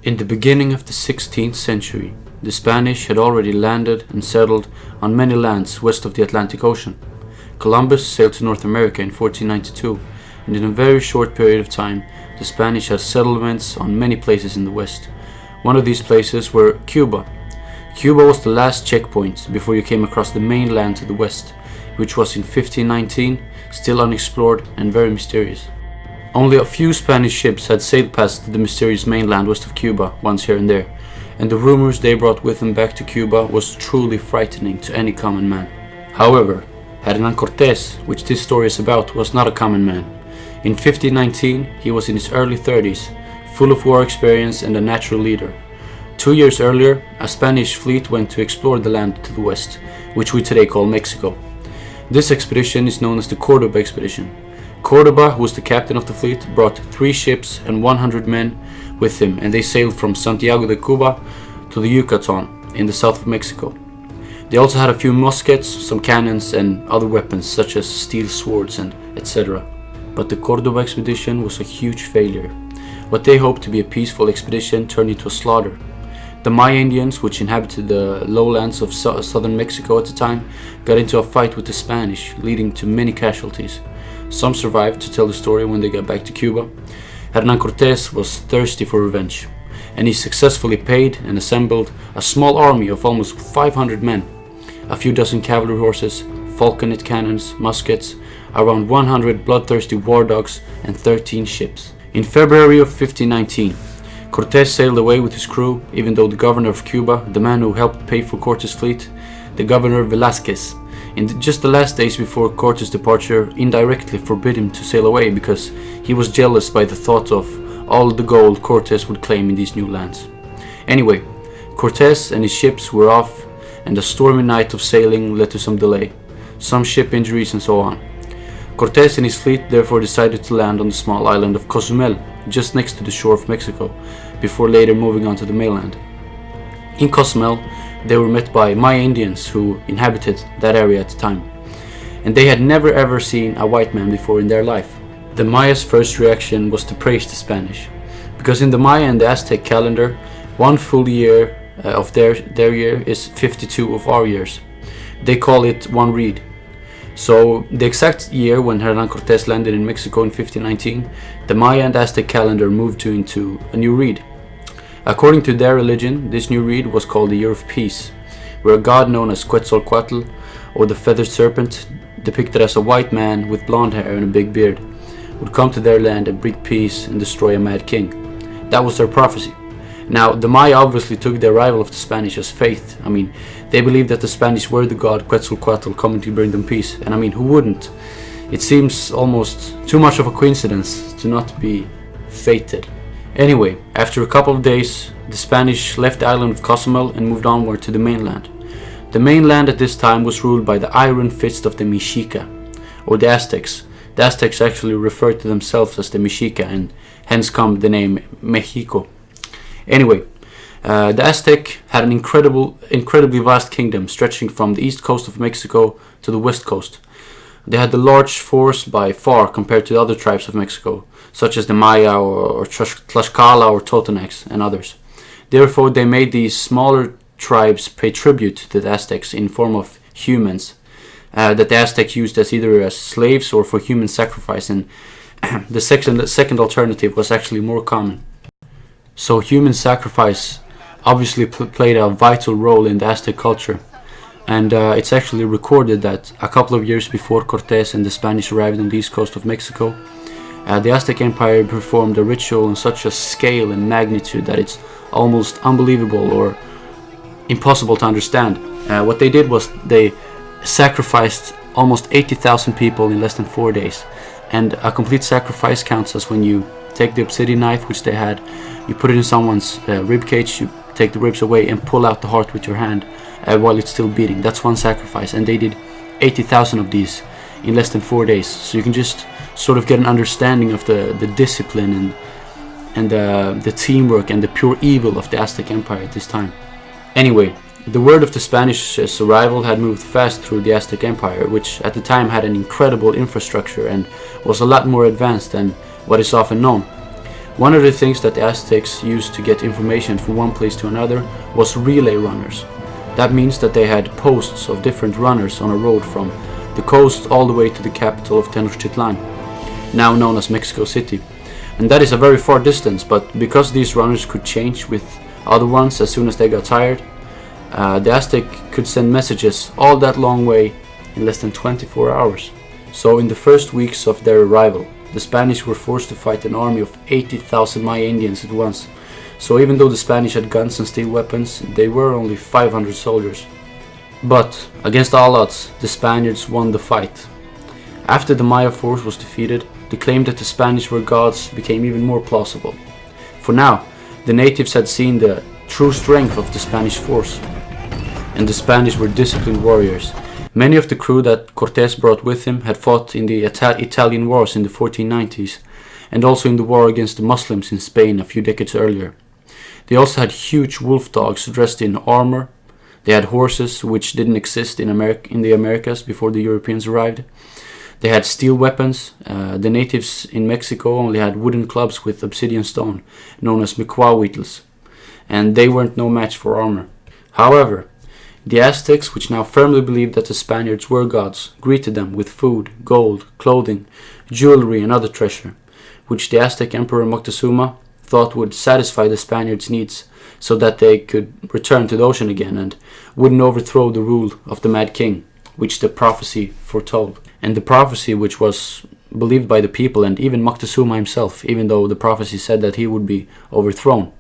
In the beginning of the 16th century, the Spanish had already landed and settled on many lands west of the Atlantic Ocean. Columbus sailed to North America in 1492, and in a very short period of time, the Spanish had settlements on many places in the west. One of these places were Cuba. Cuba was the last checkpoint before you came across the mainland to the west, which was in 1519, still unexplored and very mysterious. Only a few Spanish ships had sailed past the mysterious mainland west of Cuba once here and there, and the rumors they brought with them back to Cuba was truly frightening to any common man. However, Hernan Cortes, which this story is about, was not a common man. In 1519, he was in his early 30s, full of war experience and a natural leader. 2 years earlier, a Spanish fleet went to explore the land to the west, which we today call Mexico. This expedition is known as the Cordoba expedition. Cordoba, who was the captain of the fleet, brought 3 ships and 100 men with him, and they sailed from Santiago de Cuba to the Yucatan in the south of Mexico. They also had a few muskets, some cannons and other weapons such as steel swords and etc. But the Cordoba expedition was a huge failure. What they hoped to be a peaceful expedition turned into a slaughter. The Maya Indians, which inhabited the lowlands of southern Mexico at the time, got into a fight with the Spanish, leading to many casualties. Some survived to tell the story when they got back to Cuba. Hernan Cortes was thirsty for revenge, and he successfully paid and assembled a small army of almost 500 men, a few dozen cavalry horses, falconet cannons, muskets, around 100 bloodthirsty war dogs, and 13 ships. In February of 1519, Cortes sailed away with his crew, even though the governor of Cuba, the man who helped pay for Cortes' fleet, the governor Velázquez, in just the last days before Cortes' departure, indirectly forbid him to sail away because he was jealous by the thought of all the gold Cortes would claim in these new lands. Anyway, Cortes and his ships were off, and a stormy night of sailing led to some delay, some ship injuries and so on. Cortes and his fleet therefore decided to land on the small island of Cozumel, just next to the shore of Mexico, before later moving on to the mainland. In Cozumel, they were met by Maya Indians who inhabited that area at the time, and they had never ever seen a white man before in their life. The Mayas' first reaction was to praise the Spanish, because in the Maya and the Aztec calendar, one full year of their year is 52 of our years. They call it one reed. So the exact year when Hernan Cortes landed in Mexico in 1519, the Maya and Aztec calendar moved into a new reed. According to their religion, this new reed was called the Year of Peace, where a god known as Quetzalcoatl, or the feathered serpent, depicted as a white man with blonde hair and a big beard, would come to their land and bring peace and destroy a mad king. That was their prophecy. Now, the Maya obviously took the arrival of the Spanish as faith. They believed that the Spanish were the god Quetzalcoatl coming to bring them peace, and who wouldn't? It seems almost too much of a coincidence to not be fated. Anyway, after a couple of days, the Spanish left the island of Cozumel and moved onward to the mainland. The mainland at this time was ruled by the iron fist of the Mexica, or the Aztecs. The Aztecs actually referred to themselves as the Mexica, and hence come the name Mexico. Anyway, the Aztec had an incredibly vast kingdom stretching from the east coast of Mexico to the west coast. They had the large force by far compared to the other tribes of Mexico, such as the Maya or Tlaxcala or Totonacs and others. Therefore, they made these smaller tribes pay tribute to the Aztecs in form of humans that the Aztecs used either as slaves or for human sacrifice, and the second alternative was actually more common. So human sacrifice obviously played a vital role in the Aztec culture, and it's actually recorded that a couple of years before Cortes and the Spanish arrived on the east coast of Mexico, the Aztec Empire performed a ritual on such a scale and magnitude that it's almost unbelievable or impossible to understand. What they did was they sacrificed almost 80,000 people in less than 4 days, and a complete sacrifice counts as when you take the obsidian knife which they had, you put it in someone's rib cage, you take the ribs away and pull out the heart with your hand while it's still beating. That's one sacrifice, and they did 80,000 of these in less than 4 days. So you can just sort of get an understanding of the discipline and the teamwork and the pure evil of the Aztec Empire at this time. Anyway, the word of the Spanish arrival had moved fast through the Aztec Empire, which at the time had an incredible infrastructure and was a lot more advanced than what is often known. One of the things that the Aztecs used to get information from one place to another was relay runners. That means that they had posts of different runners on a road from the coast all the way to the capital of Tenochtitlan, now known as Mexico City. And that is a very far distance, but because these runners could change with other ones as soon as they got tired, the Aztec could send messages all that long way in less than 24 hours. So in the first weeks of their arrival, the Spanish were forced to fight an army of 80,000 Maya Indians at once. So even though the Spanish had guns and steel weapons, they were only 500 soldiers. But, against all odds, the Spaniards won the fight. After the Maya force was defeated, the claim that the Spanish were gods became even more plausible. For now, the natives had seen the true strength of the Spanish force, and the Spanish were disciplined warriors. Many of the crew that Cortes brought with him had fought in the Italian wars in the 1490s, and also in the war against the Muslims in Spain a few decades earlier. They also had huge wolf dogs dressed in armor. They had horses, which didn't exist in the Americas before the Europeans arrived. They had steel weapons. The natives in Mexico only had wooden clubs with obsidian stone, known as miquahuitls, and they weren't no match for armor. However, the Aztecs, which now firmly believed that the Spaniards were gods, greeted them with food, gold, clothing, jewelry and other treasure, which the Aztec Emperor Moctezuma thought would satisfy the Spaniards' needs so that they could return to the ocean again and wouldn't overthrow the rule of the Mad King, which the prophecy foretold. And the prophecy which was believed by the people and even Moctezuma himself, even though the prophecy said that he would be overthrown.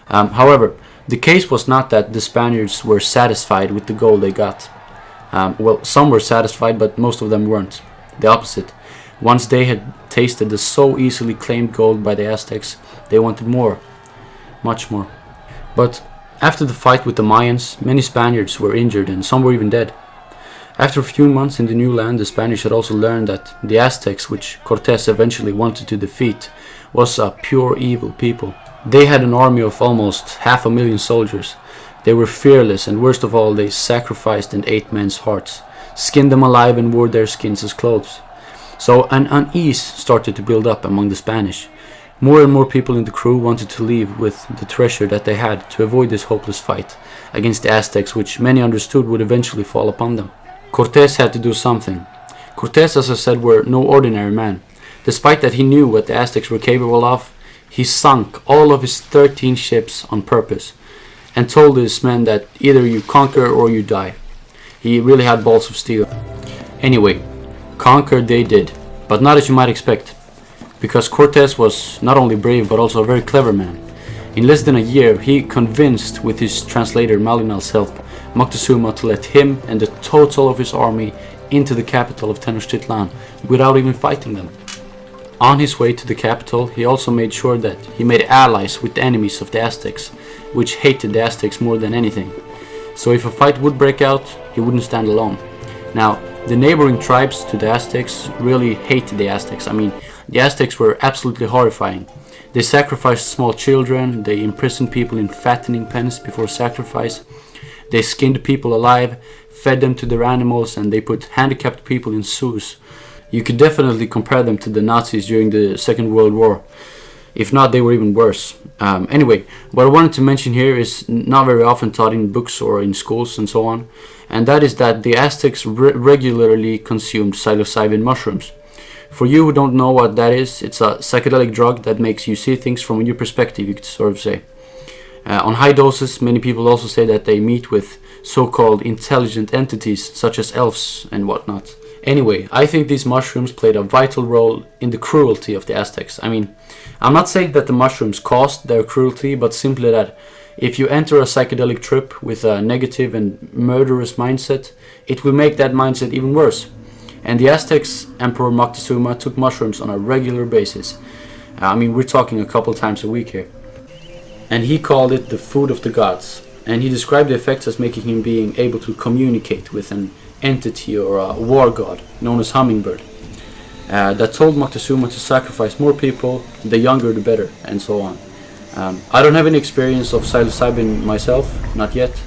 However, the case was not that the Spaniards were satisfied with the gold they got. Some were satisfied, but most of them weren't. The opposite. Once they had tasted the so easily claimed gold by the Aztecs, they wanted more. Much more. But after the fight with the Mayans, many Spaniards were injured and some were even dead. After a few months in the new land, the Spanish had also learned that the Aztecs, which Cortes eventually wanted to defeat, was a pure evil people. They had an army of almost 500,000 soldiers. They were fearless, and worst of all, they sacrificed and ate men's hearts, skinned them alive and wore their skins as clothes. So an unease started to build up among the Spanish. More and more people in the crew wanted to leave with the treasure that they had to avoid this hopeless fight against the Aztecs, which many understood would eventually fall upon them. Cortes had to do something. Cortes, as I said, were no ordinary man. Despite that he knew what the Aztecs were capable of, he sunk all of his 13 ships on purpose and told his men that either you conquer or you die. He really had balls of steel. Anyway, conquer they did, but not as you might expect, because Cortes was not only brave but also a very clever man. In less than a year, he convinced, with his translator Malinal's help, Moctezuma to let him and the total of his army into the capital of Tenochtitlan without even fighting them. On his way to the capital, he also made sure that he made allies with the enemies of the Aztecs, which hated the Aztecs more than anything. So if a fight would break out, he wouldn't stand alone. Now, the neighboring tribes to the Aztecs really hated the Aztecs. I mean, the Aztecs were absolutely horrifying. They sacrificed small children, they imprisoned people in fattening pens before sacrifice, they skinned people alive, fed them to their animals, and they put handicapped people in zoos. You could definitely compare them to the Nazis during the Second World War. If not, they were even worse. Anyway, what I wanted to mention here is not very often taught in books or in schools and so on, and that is that the Aztecs regularly consumed psilocybin mushrooms. For you who don't know what that is, it's a psychedelic drug that makes you see things from a new perspective, you could sort of say. On high doses, many people also say that they meet with so-called intelligent entities such as elves and whatnot. Anyway, I think these mushrooms played a vital role in the cruelty of the Aztecs. I mean, I'm not saying that the mushrooms caused their cruelty, but simply that if you enter a psychedelic trip with a negative and murderous mindset, it will make that mindset even worse. And the Aztecs' Emperor Moctezuma took mushrooms on a regular basis. I mean, we're talking a couple times a week here. And he called it the food of the gods. And he described the effects as making him being able to communicate with an entity or a war god known as Hummingbird that told Moctezuma to sacrifice more people, the younger the better, and so on. I don't have any experience of psilocybin myself, not yet,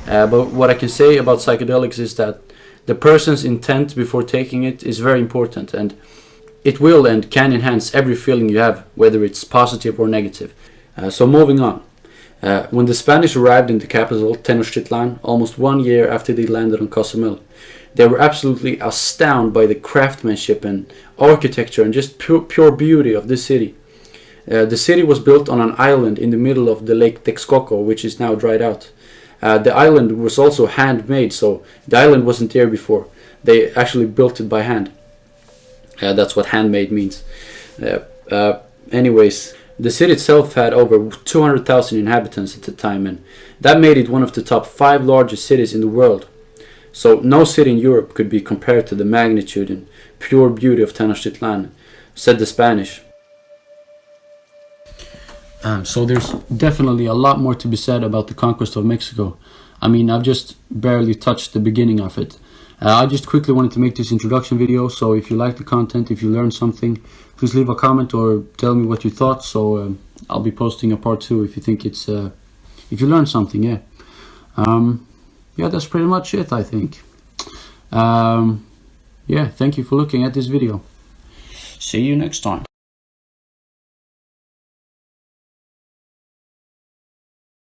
but what I can say about psychedelics is that the person's intent before taking it is very important, and it will and can enhance every feeling you have, whether it's positive or negative. So moving on. When the Spanish arrived in the capital, Tenochtitlan, almost 1 year after they landed on Cozumel, they were absolutely astounded by the craftsmanship and architecture and just pure beauty of this city. The city was built on an island in the middle of the Lake Texcoco, which is now dried out. The island was also handmade, so the island wasn't there before. They actually built it by hand. That's what handmade means. Anyways, the city itself had over 200,000 inhabitants at the time, and that made it one of the top 5 largest cities in the world. So no city in Europe could be compared to the magnitude and pure beauty of Tenochtitlan, said the Spanish. So there's definitely a lot more to be said about the conquest of Mexico. I mean, I've just barely touched the beginning of it. I just quickly wanted to make this introduction video, so if you like the content, if you learned something, please leave a comment or tell me what you thought, so I'll be posting a part 2 if you think it's, if you learned something, yeah. Yeah, that's pretty much it, I think. Yeah, thank you for looking at this video. See you next time.